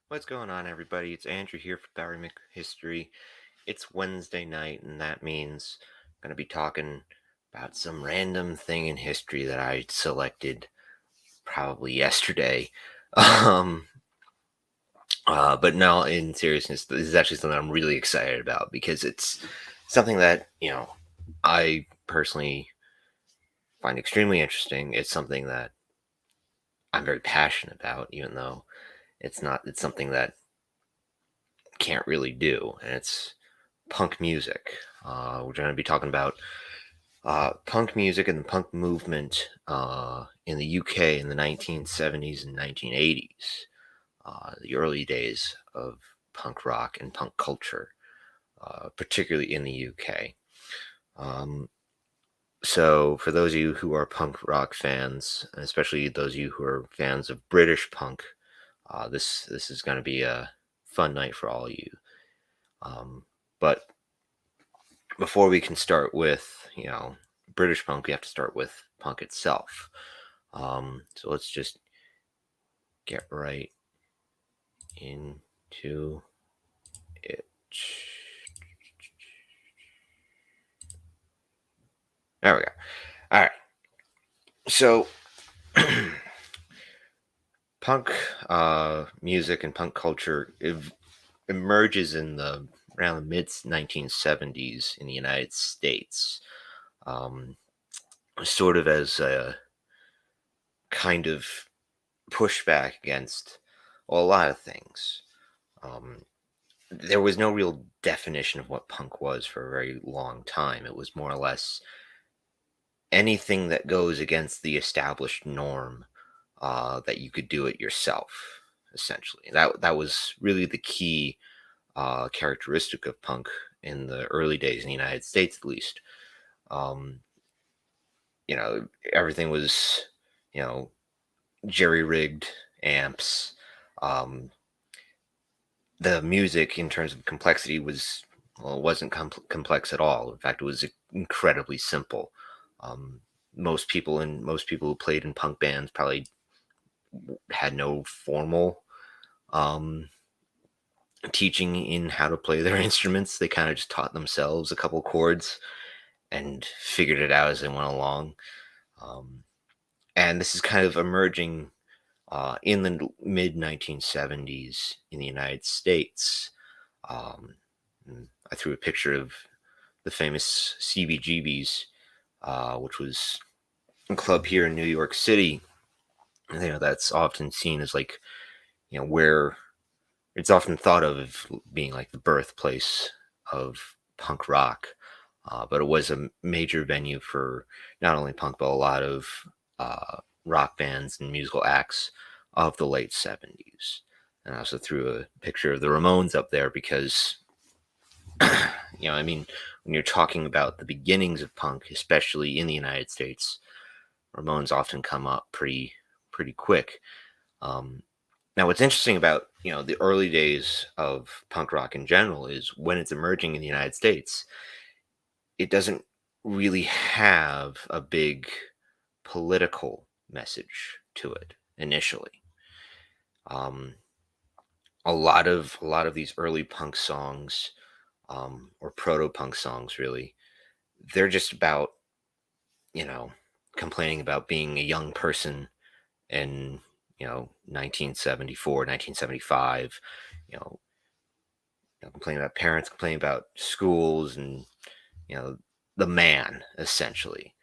What's going on, everybody? It's Andrew here for Barry McHistory. It's Wednesday night, and that means I'm going to be talking about some random thing in history that I selected probably yesterday. Um, but no, in seriousness, this is actually something I'm really excited about because it's something that, I personally find extremely interesting. It's something that I'm very passionate about, even though it's something that can't really do, and it's punk music. We're going to be talking about punk music and the punk movement in the UK in the 1970s and 1980s, the early days of punk rock and punk culture, particularly in the UK. Um, so, for those of you who are punk rock fans, especially those of you who are fans of British punk, this is going to be a fun night for all of you. But before we can start with, British punk, we have to start with punk itself. So let's just get right into it. There we go. All right. So punk music and punk culture emerges in the around the mid 1970s in the United States, um, sort of as a kind of pushback against, well, a lot of things. Um, there was no real definition of what punk was for a very long time. It was more or less anything that goes against the established norm, that you could do it yourself. Essentially, that was really the key characteristic of punk in the early days in the United States, at least. Um, Everything was, you know, jerry rigged amps. Um, the music in terms of complexity was, well, it wasn't complex at all. In fact, it was incredibly simple. um, most people who played in punk bands probably had no formal um, teaching in how to play their instruments. They kind of just taught themselves a couple chords and figured it out as they went along. um, and this is kind of emerging in the mid 1970s in the United States. Um, I threw a picture of the famous CBGBs, which was a club here in New York City. That's often seen as like, where it's often thought of being like the birthplace of punk rock. But it was a major venue for not only punk, but a lot of rock bands and musical acts of the late 70s. And I also threw a picture of the Ramones up there because, I mean, when you're talking about the beginnings of punk, especially in the United States, Ramones often come up pretty quick. Um, Now, what's interesting about the early days of punk rock in general is when it's emerging in the United States, it doesn't really have a big political message to it initially. Um, a lot of these early punk songs, or proto punk songs, really, they're just about you know complaining about being a young person in 1974, 1975. You know, complaining about parents, complaining about schools, and you know the man essentially.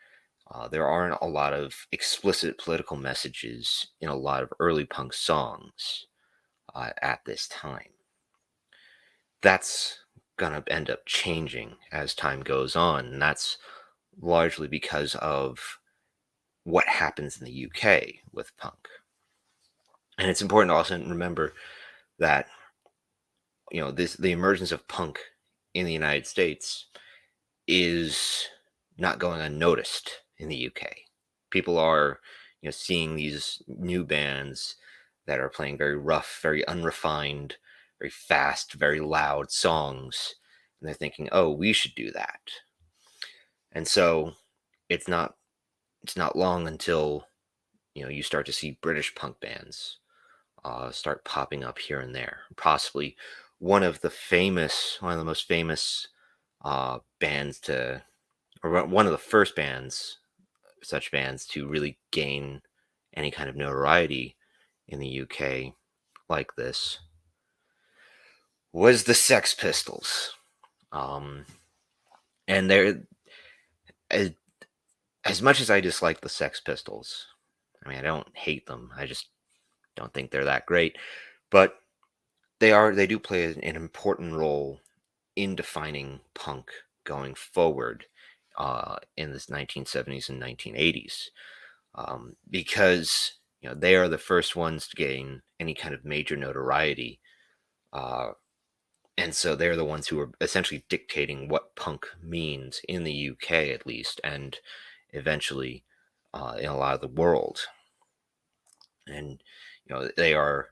There aren't a lot of explicit political messages in a lot of early punk songs at this time. That's gonna end up changing as time goes on, and that's largely because of what happens in the UK with punk. And it's important to also remember that this the emergence of punk in the United States is not going unnoticed in the UK. People are, seeing these new bands that are playing very rough, very unrefined, very fast, very loud songs, and they're thinking, "Oh, we should do that." And so it's not it's not long until you start to see British punk bands start popping up here and there. Possibly one of the most famous bands to, or one of the first such bands to really gain any kind of notoriety in the UK like this was the Sex Pistols. Um, and they're as, as much as I dislike the Sex Pistols. I mean, I don't hate them. I just don't think they're that great. But they do play an important role in defining punk going forward in this 1970s and 1980s, because they are the first ones to gain any kind of major notoriety, uh, and so they're the ones who are essentially dictating what punk means in the UK at least, and eventually in a lot of the world. And they are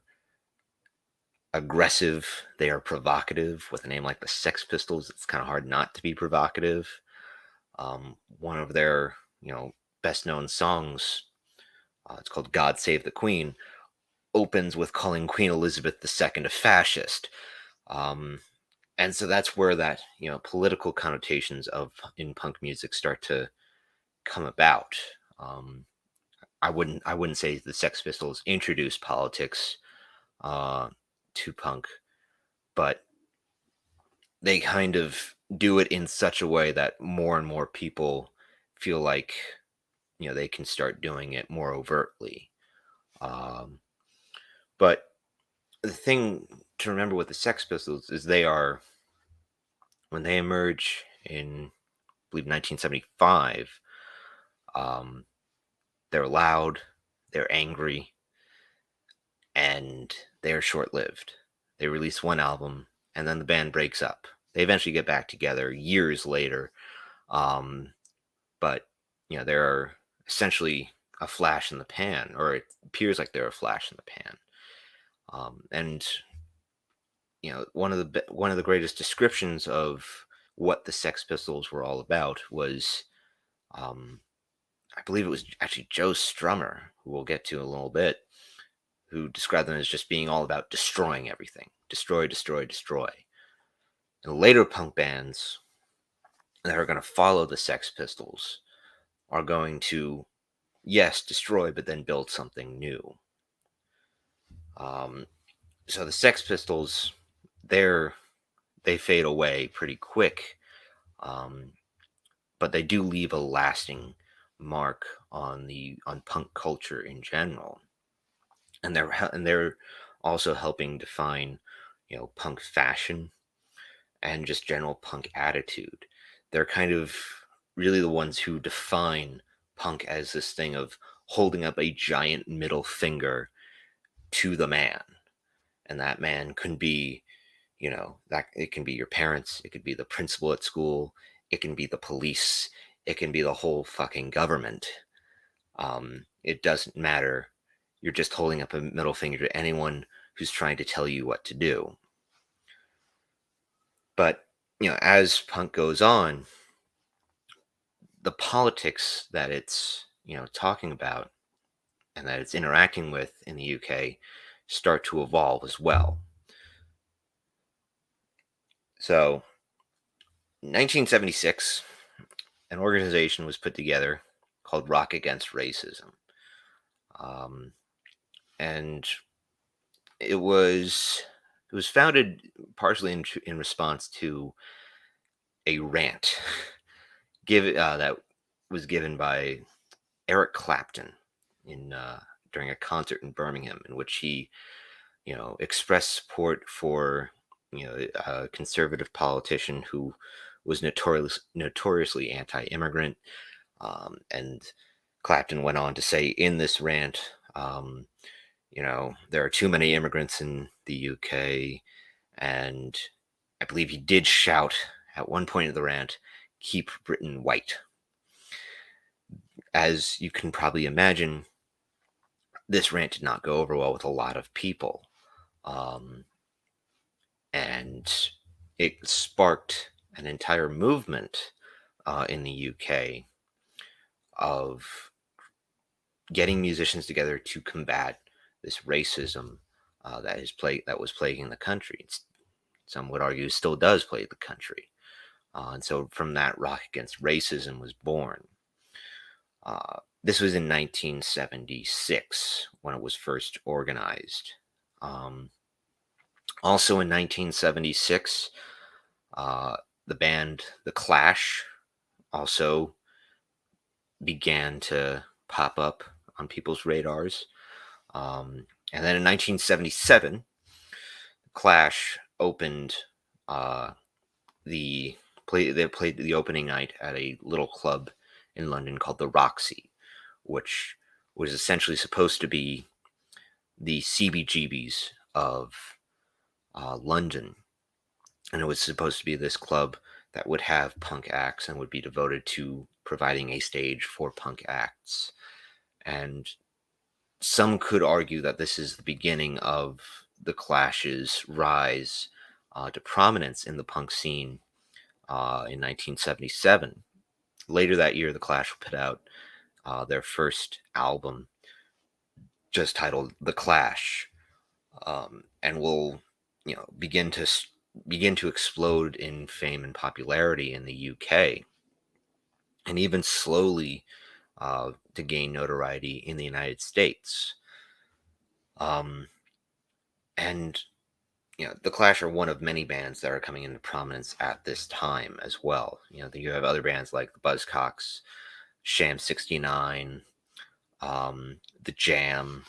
aggressive, they are provocative. With a name like the Sex Pistols, it's kind of hard not to be provocative. One of their best known songs, it's called God Save the Queen, opens with calling Queen Elizabeth II a fascist. Um, and so that's where that political connotations of in punk music start to come about. um, I wouldn't say the Sex Pistols introduced politics uh, to punk, but they kind of do it in such a way that more and more people feel like they can start doing it more overtly. um, but the thing to remember with the Sex Pistols is they are, when they emerge in, I believe, 1975, um, they're loud, they're angry, and they're short-lived. They release one album, and then the band breaks up. They eventually get back together years later, um, but they're essentially a flash in the pan, or it appears like they're a flash in the pan. And one of the greatest descriptions of what the Sex Pistols were all about was, um, I believe it was actually Joe Strummer, who we'll get to in a little bit, who described them as just being all about destroying everything, destroy, destroy, destroy. And later punk bands that are going to follow the Sex Pistols are going to, yes, destroy, but then build something new. Um, so the Sex Pistols, they fade away pretty quick, um, but they do leave a lasting mark on punk culture in general, and they're also helping define punk fashion and just general punk attitude. They're kind of really the ones who define punk as this thing of holding up a giant middle finger to the man, and that man can be, that it can be your parents, it could be the principal at school, it can be the police, it can be the whole fucking government. It doesn't matter. You're just holding up a middle finger to anyone who's trying to tell you what to do. But as punk goes on, the politics that it's talking about and that it's interacting with in the UK start to evolve as well. So 1976, an organization was put together called Rock Against Racism. Um, and it was founded partially in response to a rant that was given by Eric Clapton in during a concert in Birmingham, in which he expressed support for a conservative politician who was notoriously anti-immigrant. And Clapton went on to say in this rant, there are too many immigrants in the UK. And I believe he did shout at one point of the rant, "Keep Britain white." As you can probably imagine, this rant did not go over well with a lot of people. Um, and it sparked an entire movement in the UK of getting musicians together to combat this racism that was plaguing the country. Some would argue still does plague the country. And so from that, Rock Against Racism was born. This was in 1976 when it was first organized. Also in 1976, the band The Clash also began to pop up on people's radars. And then in 1977, Clash opened they played the opening night at a little club in London called the Roxy, which was essentially supposed to be the CBGBs of London. And it was supposed to be this club that would have punk acts and would be devoted to providing a stage for punk acts. And some could argue that this is the beginning of the Clash's rise to prominence in the punk scene in 1977. Later that year, the Clash put out their first album, just titled "The Clash," and will, begin to explode in fame and popularity in the UK, and even slowly to gain notoriety in the United States. And the Clash are one of many bands that are coming into prominence at this time as well. You have other bands like the Buzzcocks, Sham 69, The Jam.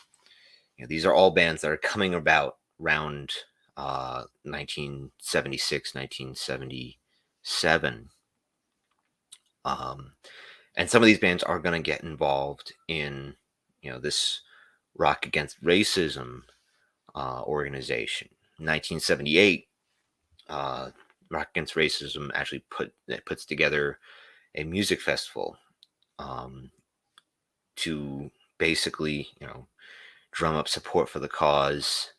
These are all bands that are coming about around 1976, 1977. And some of these bands are going to get involved in, this Rock Against Racism organization. In 1978, Rock Against Racism actually puts together a music festival to basically, drum up support for the cause,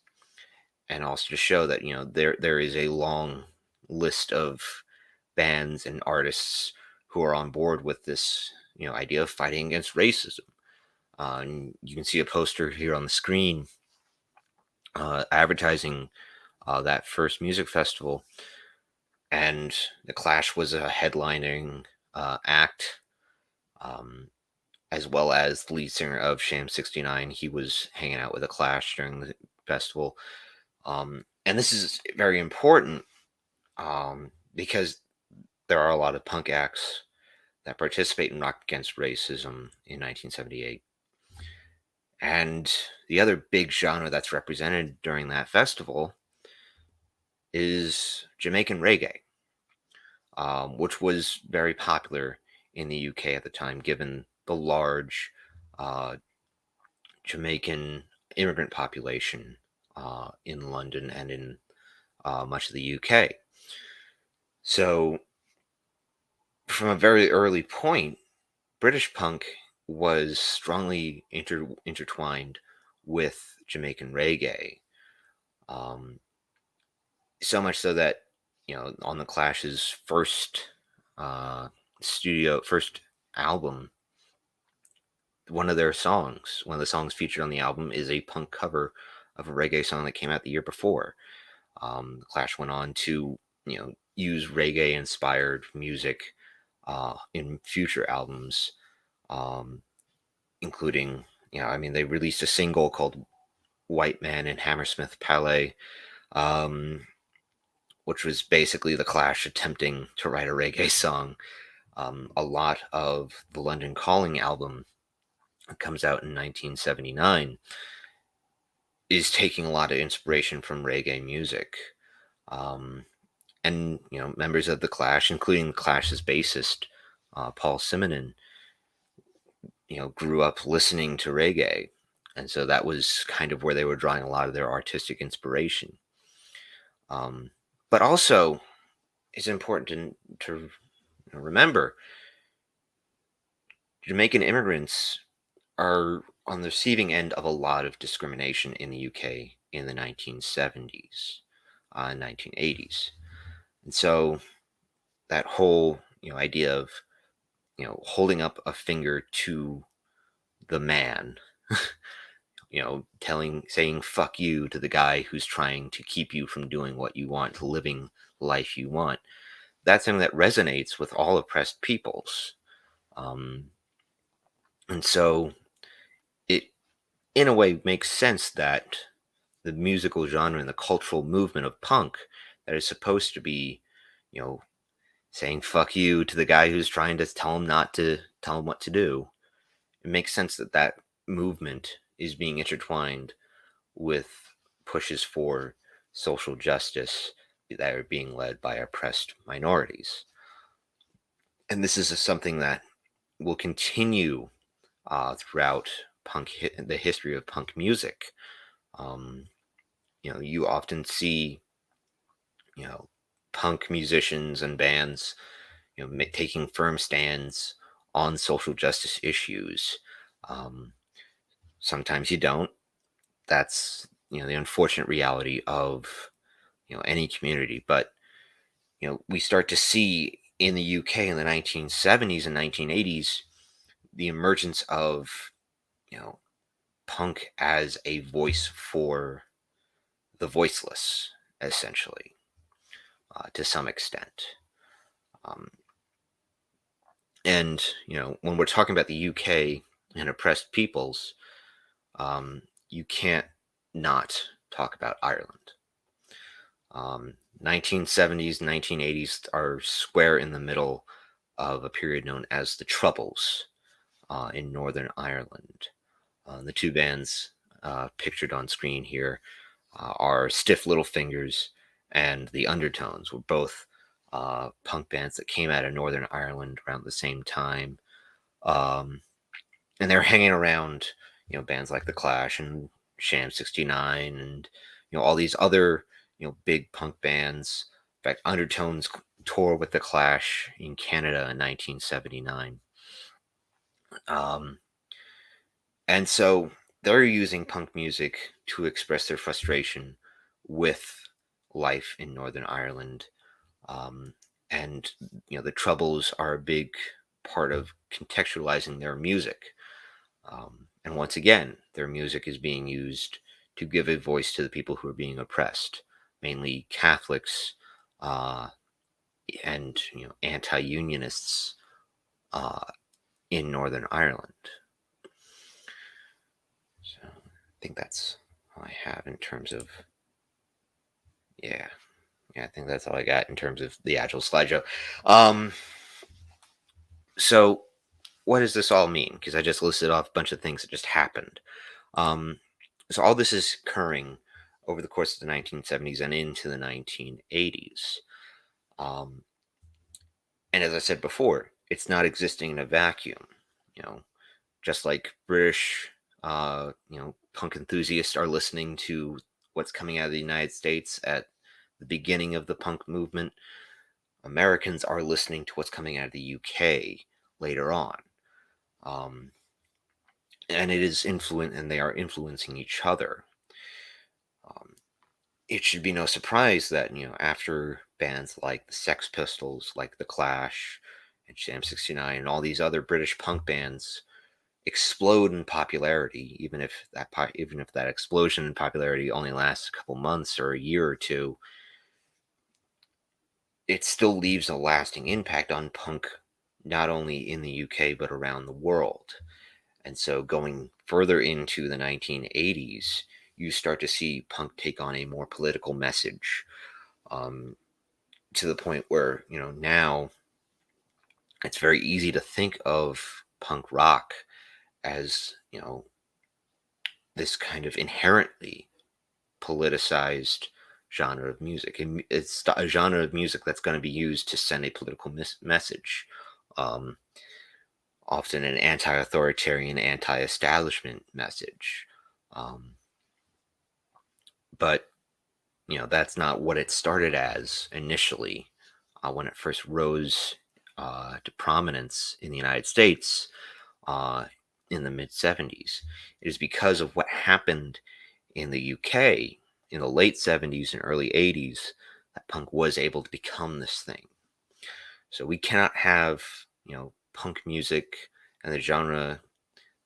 and also to show that there is a long list of bands and artists who are on board with this idea of fighting against racism. And you can see a poster here on the screen advertising that first music festival, and the Clash was a headlining act, as well as the lead singer of Sham 69. He was hanging out with the Clash during the festival. And this is very important because there are a lot of punk acts that participate in Rock Against Racism in 1978. And the other big genre that's represented during that festival is Jamaican reggae, which was very popular in the UK at the time, given the large Jamaican immigrant population in London and in much of the UK. So, from a very early point, British punk was strongly intertwined with Jamaican reggae. So much so that, on the Clash's first first album, one of the songs featured on the album is a punk cover of a reggae song that came out the year before. The Clash went on to, use reggae-inspired music in future albums, including, they released a single called "White Man" in Hammersmith Palais, which was basically the Clash attempting to write a reggae song. A lot of the London Calling album that comes out in 1979 is taking a lot of inspiration from reggae music. And, members of the Clash, including the Clash's bassist, Paul Simonon, grew up listening to reggae. And so that was kind of where they were drawing a lot of their artistic inspiration. But also, it's important to remember, Jamaican immigrants are on the receiving end of a lot of discrimination in the UK in the 1970s and 1980s. And so that whole, idea of, holding up a finger to the man saying fuck you to the guy who's trying to keep you from doing what you want, to living life you want. That's something that resonates with all oppressed peoples. Um, and so it, in a way, makes sense that the musical genre and the cultural movement of punk that is supposed to be, you know, saying fuck you to the guy who's trying to tell him what to do. It makes sense that that movement is being intertwined with pushes for social justice that are being led by oppressed minorities. And this is something that will continue throughout the history of punk music. Um, you often see, you know, punk musicians and bands, taking firm stands on social justice issues. Um, Sometimes you don't. That's the unfortunate reality of any community. But we start to see in the UK in the 1970s and 1980s the emergence of you know punk as a voice for the voiceless, essentially, to some extent. Um, and when we're talking about the UK and oppressed peoples, you can't not talk about Ireland. 1970s, 1980s are square in the middle of a period known as the Troubles in Northern Ireland. The two bands pictured on screen here are Stiff Little Fingers and The Undertones, were both punk bands that came out of Northern Ireland around the same time. Um, and they're hanging around, bands like The Clash and Sham 69 and, all these other, big punk bands. In fact, Undertones tour with The Clash in Canada in 1979. And so they're using punk music to express their frustration with life in Northern Ireland. Um, and, the Troubles are a big part of contextualizing their music. And once again, their music is being used to give a voice to the people who are being oppressed, mainly Catholics uh, and anti-unionists uh, in Northern Ireland. So I think that's all I have in terms of yeah. I think that's all I got in terms of the actual slideshow. Um, so what does this all mean? Because I just listed off a bunch of things that just happened. Um, so all this is occurring over the course of the 1970s and into the 1980s. Um, and as I said before, it's not existing in a vacuum. You know, just like British, punk enthusiasts are listening to what's coming out of the United States at the beginning of the punk movement, Americans are listening to what's coming out of the UK later on. Um, and they are influencing each other. Um, it should be no surprise that after bands like the Sex Pistols, like the Clash, and Jam 69, and all these other British punk bands explode in popularity, even if that explosion in popularity only lasts a couple months or a year or two, it still leaves a lasting impact on punk, not only in the UK but around the world. And so going further into the 1980s, you start to see punk take on a more political message, um, to the point where, now it's very easy to think of punk rock as, this kind of inherently politicized genre of music. And it's a genre of music that's going to be used to send a political message. Um, Often an anti-authoritarian, anti-establishment message. Um, but that's not what it started as initially. When it first rose to prominence in the United States uh, in the mid 70s, it is because of what happened in the UK in the late 70s and early 80s that punk was able to become this thing. So we cannot have punk music and the genre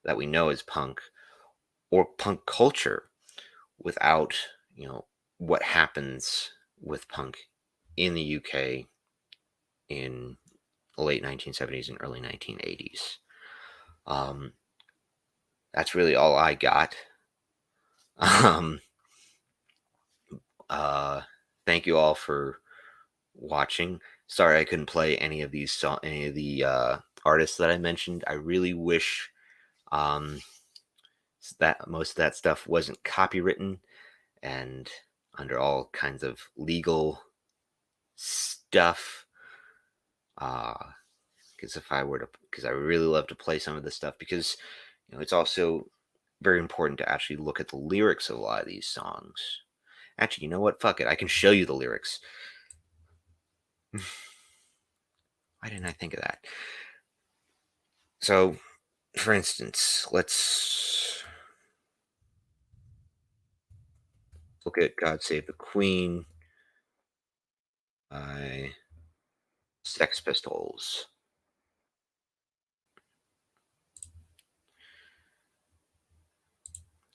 that we know as punk, or punk culture without, what happens with punk in the UK in the late 1970s and early 1980s. Um, that's really all I got. Um, uh, Thank you all for watching. Sorry I couldn't play any of the artists that I mentioned. I really wish um, that most of that stuff wasn't copywritten and under all kinds of legal stuff. Because because I really love to play some of this stuff because it's also very important to actually look at the lyrics of a lot of these songs. Actually, you know what? Fuck it. I can show you the lyrics. Why didn't I think of that? So, for instance, let's look at God Save the Queen by Sex Pistols.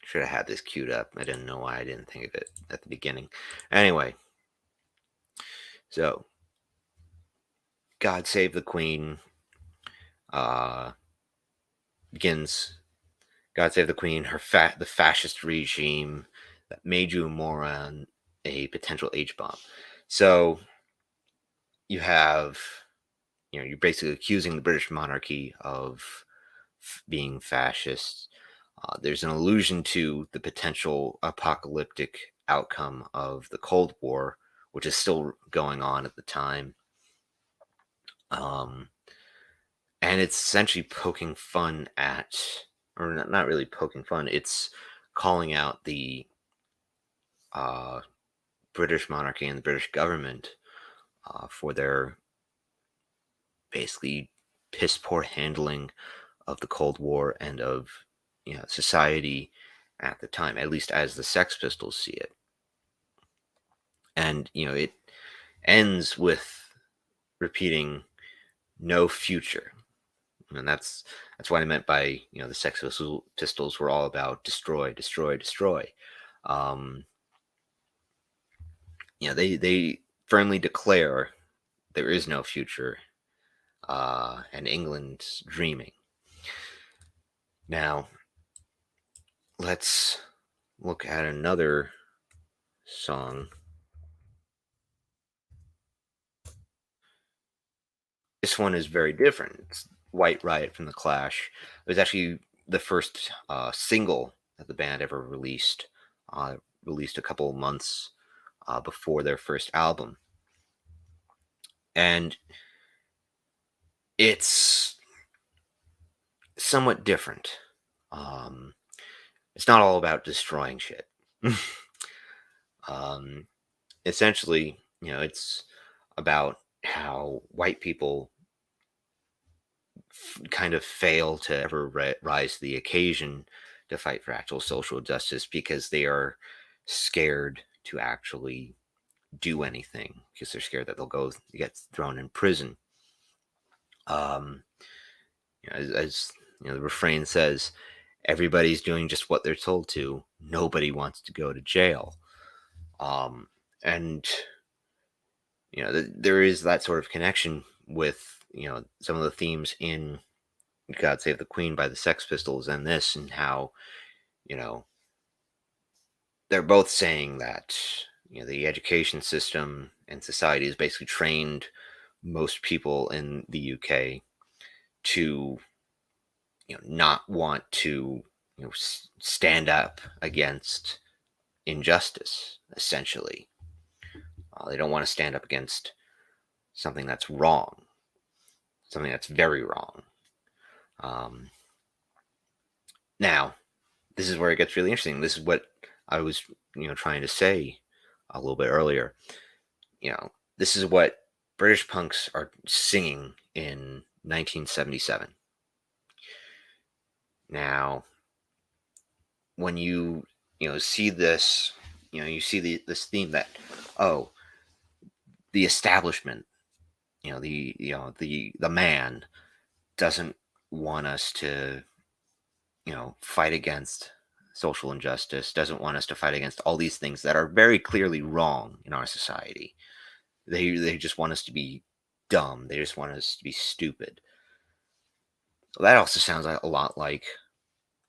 Should have had this queued up. I didn't know why I didn't think of it at the beginning. Anyway, so God Save the Queen uh, begins. God Save the Queen, the fascist regime that made you a moron, a potential H bomb. So you have, you're basically accusing the British monarchy of being fascist. There's an allusion to the potential apocalyptic outcome of the Cold War, which is still going on at the time. Um, and it's essentially poking fun at, or not really poking fun, it's calling out the uh, British monarchy and the British government for their basically piss poor handling of the Cold War and of society at the time, at least as the Sex Pistols see it. And it ends with repeating "no future," and that's what I meant by the Sex Pistols were all about destroy, destroy, destroy. Um, they firmly declare there is no future, and England's dreaming. Now, let's look at another song. This one is very different. It's White Riot from The Clash. It was actually the first single that the band ever released, released a couple months before their first album. And it's somewhat different. It's not all about destroying shit. um, Essentially, it's about how white people kind of fail to ever rise to the occasion to fight for actual social justice because they are scared to actually do anything because they're scared that they'll go get thrown in prison. Um, as the refrain says, everybody's doing just what they're told to. Nobody wants to go to jail. And there is that sort of connection with some of the themes in God Save the Queen by the Sex Pistols and this, and how you know they're both saying that the education system and society has basically trained most people in the UK to not want to stand up against injustice. Essentially, they don't want to stand up against something that's wrong, something that's very wrong. Um, Now, this is where it gets really interesting. This is what I was, trying to say a little bit earlier. This is what British punks are singing in 1977. Now, when see this, you see this theme that, oh, the establishment, the man doesn't want us to fight against social injustice, doesn't want us to fight against all these things that are very clearly wrong in our society. They just want us to be dumb. They just want us to be stupid. Well, that also sounds a lot like,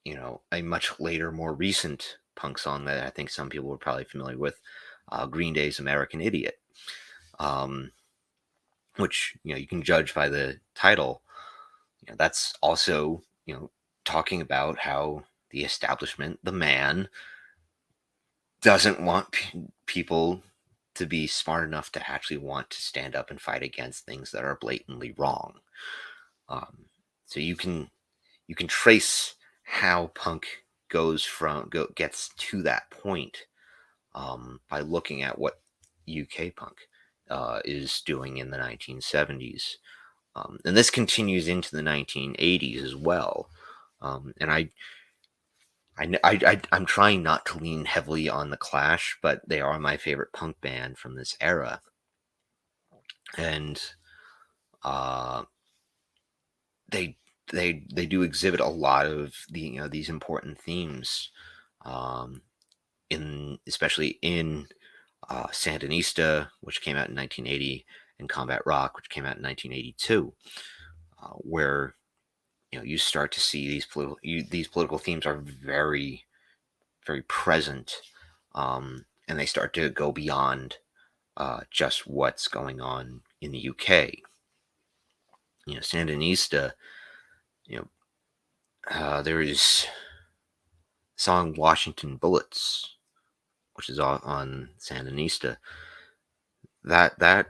a much later, more recent punk song that I think some people were probably familiar with, Green Day's American Idiot, um, which, you can judge by the title. That's also, talking about how the establishment, the man, doesn't want people to be smart enough to actually want to stand up and fight against things that are blatantly wrong. So you can trace how punk gets to that point, by looking at what UK punk is doing in the 1970s, and this continues into the 1980s as well. And I'm trying not to lean heavily on the Clash, but they are my favorite punk band from this era, and uh, they they do exhibit a lot of these important themes, um, in especially in Sandinista, which came out in 1980, and Combat Rock, which came out in 1982, where you start to see these political themes are very, very present, and they start to go beyond just what's going on in the UK. Sandinista, you know, there is song Washington Bullets, which is on Sandinista. That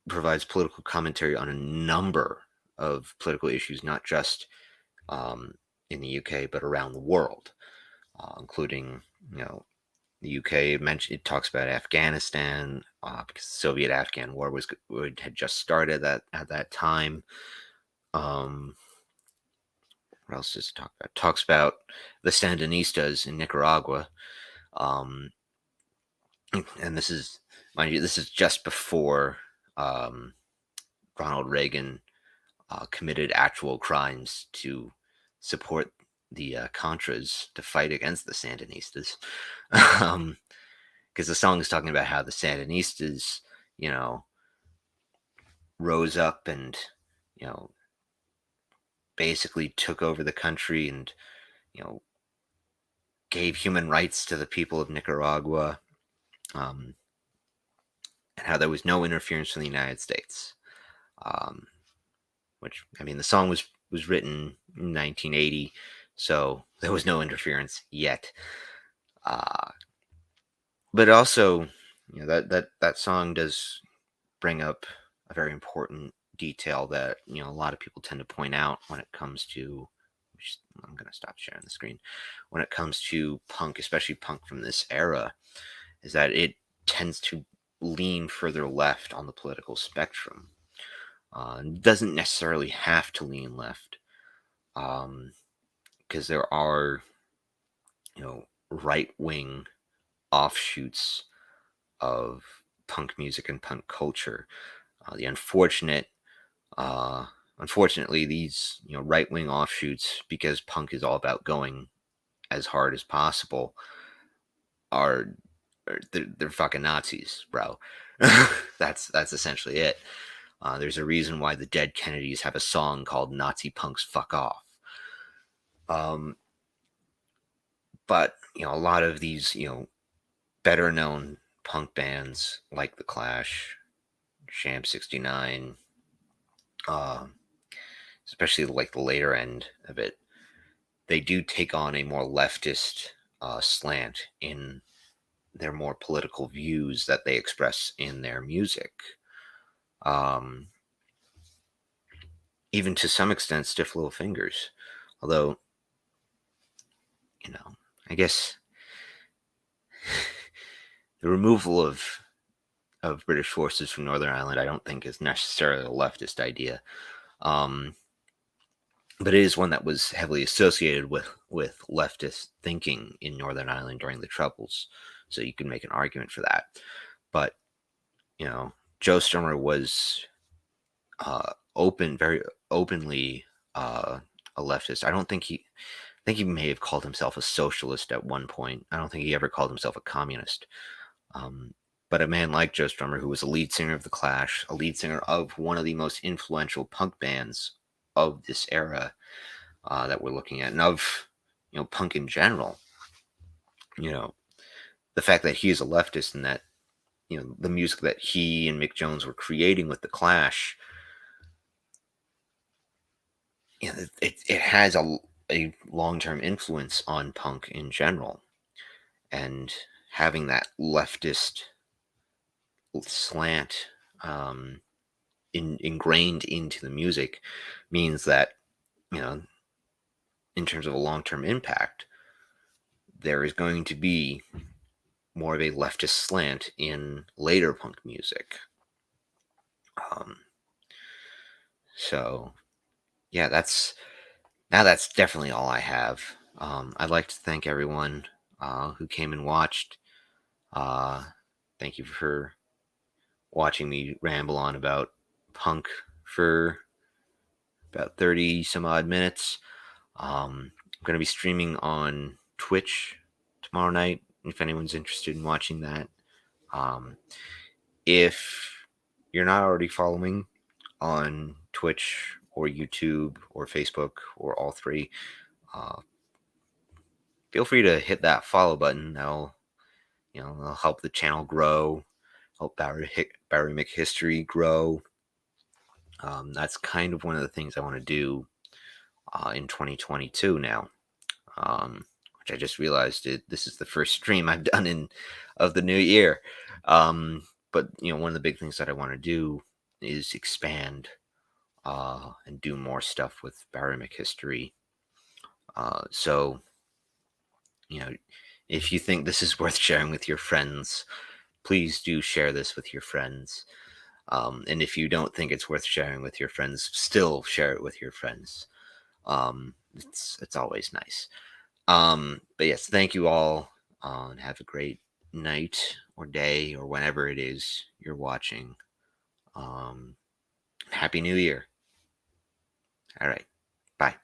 provides political commentary on a number of political issues, not just um, in the UK, but around the world, including, the UK. It talks about Afghanistan, because the Soviet-Afghan War had just started at that time. What else does it talk about? It talks about the Sandinistas in Nicaragua, um, and this is, mind you, this is just before um, Ronald Reagan committed actual crimes to support the Contras to fight against the Sandinistas. Because the song is talking about how the Sandinistas, rose up and, you know, basically took over the country and, you know, gave human rights to the people of Nicaragua, um, and how there was no interference from the United States. Um, which, I mean, the song was written in 1980, so there was no interference yet. Uh, but also, that song does bring up a very important detail that a lot of people tend to point out when it comes to. I'm going to stop sharing the screen. When it comes to punk, especially punk from this era, is that it tends to lean further left on the political spectrum. Doesn't necessarily have to lean left, because there are, right wing offshoots of punk music and punk culture. The unfortunately, these right wing offshoots, because punk is all about going as hard as possible, are they're fucking Nazis, bro. That's essentially it. There's a reason why the Dead Kennedys have a song called "Nazi Punks Fuck Off." Um, but a lot of these better known punk bands like the Clash, Sham 69, especially like the later end of it, they do take on a more leftist slant in their more political views that they express in their music. Um, Even to some extent, Stiff Little Fingers. Although, I guess the removal of British forces from Northern Ireland, I don't think is necessarily a leftist idea. But it is one that was heavily associated with leftist thinking in Northern Ireland during the Troubles. So you can make an argument for that. But, Joe Strummer was very openly a leftist. I don't think think he may have called himself a socialist at one point. I don't think he ever called himself a communist. Um, but a man like Joe Strummer, who was a lead singer of The Clash, a lead singer of one of the most influential punk bands of this era that we're looking at, and of punk in general, you know, the fact that he is a leftist and that the music that he and Mick Jones were creating with The Clash, it has a long-term influence on punk in general, and having that leftist slant ingrained into the music means that, you know, in terms of a long-term impact, there is going to be more of a leftist slant in later punk music. Um, so yeah, that's definitely all I have. I'd like to thank everyone who came and watched. Uh, Thank you for watching me ramble on about punk for about 30 some odd minutes. I'm going to be streaming on Twitch tomorrow night if anyone's interested in watching that. Um, if you're not already following on Twitch or YouTube or Facebook or all three, uh, feel free to hit that follow button. That'll help the channel grow, help Barry McHistory grow. That's kind of one of the things I want to do in 2022 now. Which I just realized this is the first stream I've done of the new year. But one of the big things that I want to do is expand and do more stuff with Barry McHistory. So if you think this is worth sharing with your friends, please do share this with your friends. And if you don't think it's worth sharing with your friends, still share it with your friends. It's always nice. But yes, thank you all, and have a great night or day or whenever it is you're watching. Happy New Year. All right. Bye.